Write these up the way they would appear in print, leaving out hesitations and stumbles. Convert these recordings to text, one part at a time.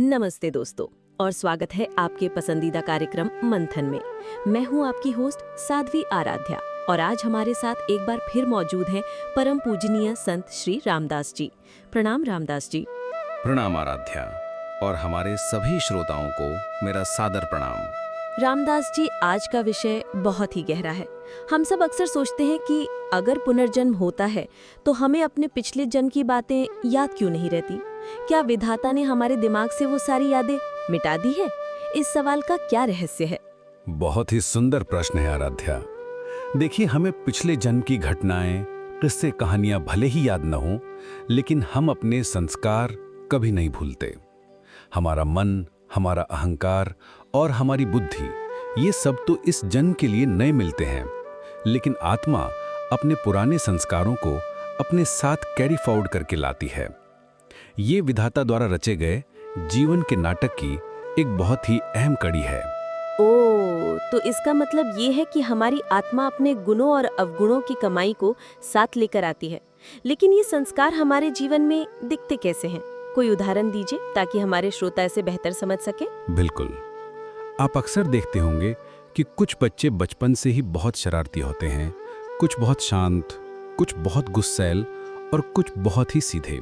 नमस्ते दोस्तों, और स्वागत है आपके पसंदीदा कार्यक्रम मंथन में। मैं हूं आपकी होस्ट साध्वी आराध्या, और आज हमारे साथ एक बार फिर मौजूद हैं परम पूजनीय संत श्री रामदास जी। प्रणाम रामदास जी। प्रणाम आराध्या, और हमारे सभी श्रोताओं को मेरा सादर प्रणाम। रामदास जी, आज का विषय बहुत ही गहरा है। हम सब अक्सर सोचते हैं कि अगर पुनर्जन्म होता है तो हमें अपने पिछले जन्म की बातें याद क्यों नहीं रहती। क्या विधाता ने हमारे दिमाग से वो सारी यादें मिटा दी है? इस सवाल का क्या रहस्य है? बहुत ही सुंदर प्रश्न है आराध्या। देखिए, हमें पिछले जन्म की घटनाएं, किस्से, कहानियां भले ही याद न हों, लेकिन हम अपने संस्कार कभी नहीं भूलते। हमारा मन, हमारा अहंकार और हमारी बुद्धि, ये सब तो इस जन्म के लिए नए मिलते हैं, लेकिन आत्मा अपने पुराने संस्कारों को अपने साथ कैरी फॉरवर्ड करके लाती है। ये विधाता द्वारा रचे गए जीवन के नाटक की एक बहुत ही अहम कड़ी है। ओह, तो इसका मतलब ये है कि हमारी आत्मा अपने गुणों और अवगुणों की कमाई को साथ लेकर आती है। लेकिन ये संस्कार हमारे जीवन में दिखते कैसे हैं? कोई उदाहरण दीजिए ताकि हमारे श्रोता इसे बेहतर समझ सके। बिल्कुल। आप अक्सर देखते होंगे कि कुछ बच्चे बचपन से ही बहुत शरारती होते हैं, कुछ बहुत शांत, कुछ बहुत गुस्सैल और कुछ बहुत ही सीधे।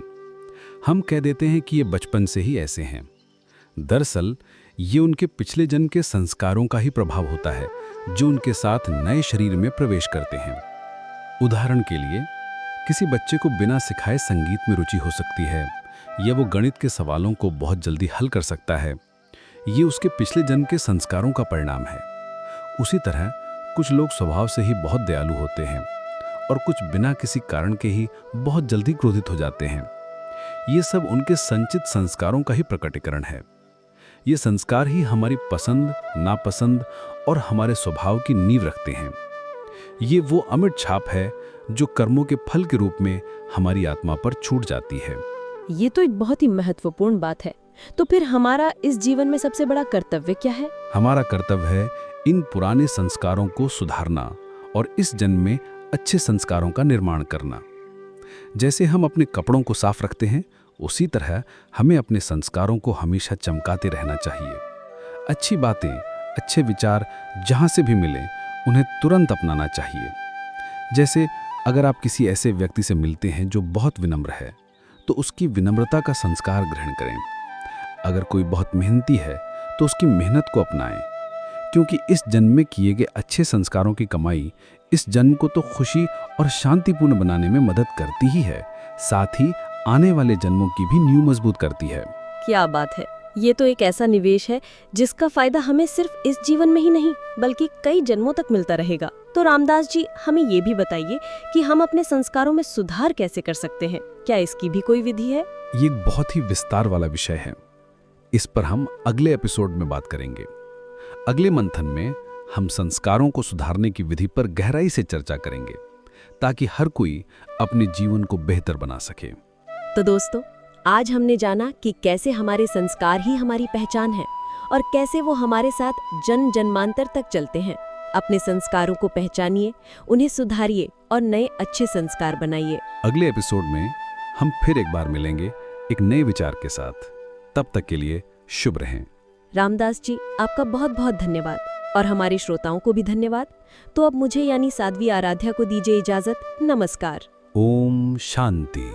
हम कह देते हैं कि ये बचपन से ही ऐसे हैं। दरअसल ये उनके पिछले जन्म के संस्कारों का ही प्रभाव होता है, जो उनके साथ नए शरीर में प्रवेश करते हैं। उदाहरण के लिए, किसी बच्चे को बिना सिखाए संगीत में रुचि हो सकती है, या वो गणित के सवालों को बहुत जल्दी हल कर सकता है। ये उसके पिछले जन्म के संस्कारों का परिणाम है। उसी तरह कुछ लोग स्वभाव से ही बहुत दयालु होते हैं, और कुछ बिना किसी कारण के ही बहुत जल्दी क्रोधित हो जाते हैं। ये सब उनके संचित संस्कारों का ही प्रकटीकरण है। ये संस्कार ही हमारी पसंद, नापसंद और हमारे स्वभाव की नींव रखते हैं। ये वो अमिट छाप है जो कर्मों के फल के रूप में हमारी आत्मा पर छूट जाती है। ये तो एक बहुत ही महत्वपूर्ण बात है। तो फिर हमारा इस जीवन में सबसे बड़ा कर्तव्य क्या है? हमारा कर्तव्य है इन पुराने संस्कारों को सुधारना और इस जन्म में अच्छे संस्कारों का निर्माण करना। जैसे हम अपने कपड़ों को साफ रखते हैं, उसी तरह हमें अपने संस्कारों को हमेशा चमकाते रहना चाहिए। अच्छी बातें, अच्छे विचार जहाँ से भी मिलें, उन्हें तुरंत अपनाना चाहिए। जैसे अगर आप किसी ऐसे व्यक्ति से मिलते हैं जो बहुत विनम्र है, तो उसकी विनम्रता का संस्कार ग्रहण करें। अगर कोई बहुत मेहनती है तो उसकी मेहनत को अपनाएं, क्योंकि इस जन्म में किए गए अच्छे संस्कारों की कमाई इस जन्म को तो खुशी और शांतिपूर्ण बनाने में मदद करती ही है, साथ ही आने वाले जन्मों की भी नींव मजबूत करती है। क्या बात है! ये तो एक ऐसा निवेश है जिसका फायदा हमें सिर्फ इस जीवन में ही नहीं बल्कि कई जन्मों तक मिलता रहेगा। तो रामदास जी, हमें ये भी बताइए कि हम अपने संस्कारों में सुधार कैसे कर सकते हैं? क्या इसकी भी कोई विधि है? ये एक बहुत ही विस्तार वाला विषय है। इस पर हम अगले एपिसोड में बात करेंगे। अगले मंथन में हम संस्कारों को सुधारने की विधि पर गहराई से चर्चा करेंगे, ताकि हर कोई अपने जीवन को बेहतर बना सके। तो दोस्तों, आज हमने जाना कि कैसे हमारे संस्कार ही हमारी पहचान है और कैसे वो हमारे साथ जन्म जन्मांतर तक चलते हैं। अपने संस्कारों को पहचानिए, उन्हें सुधारिए और नए अच्छे संस्कार बनाइए। अगले एपिसोड में हम फिर एक बार मिलेंगे एक नए विचार के साथ। तब तक के लिए शुभ रहें। रामदास जी, आपका बहुत बहुत धन्यवाद, और हमारे श्रोताओं को भी धन्यवाद। तो अब मुझे यानी साध्वी आराध्या को दीजिए इजाजत। नमस्कार। ओम शांति।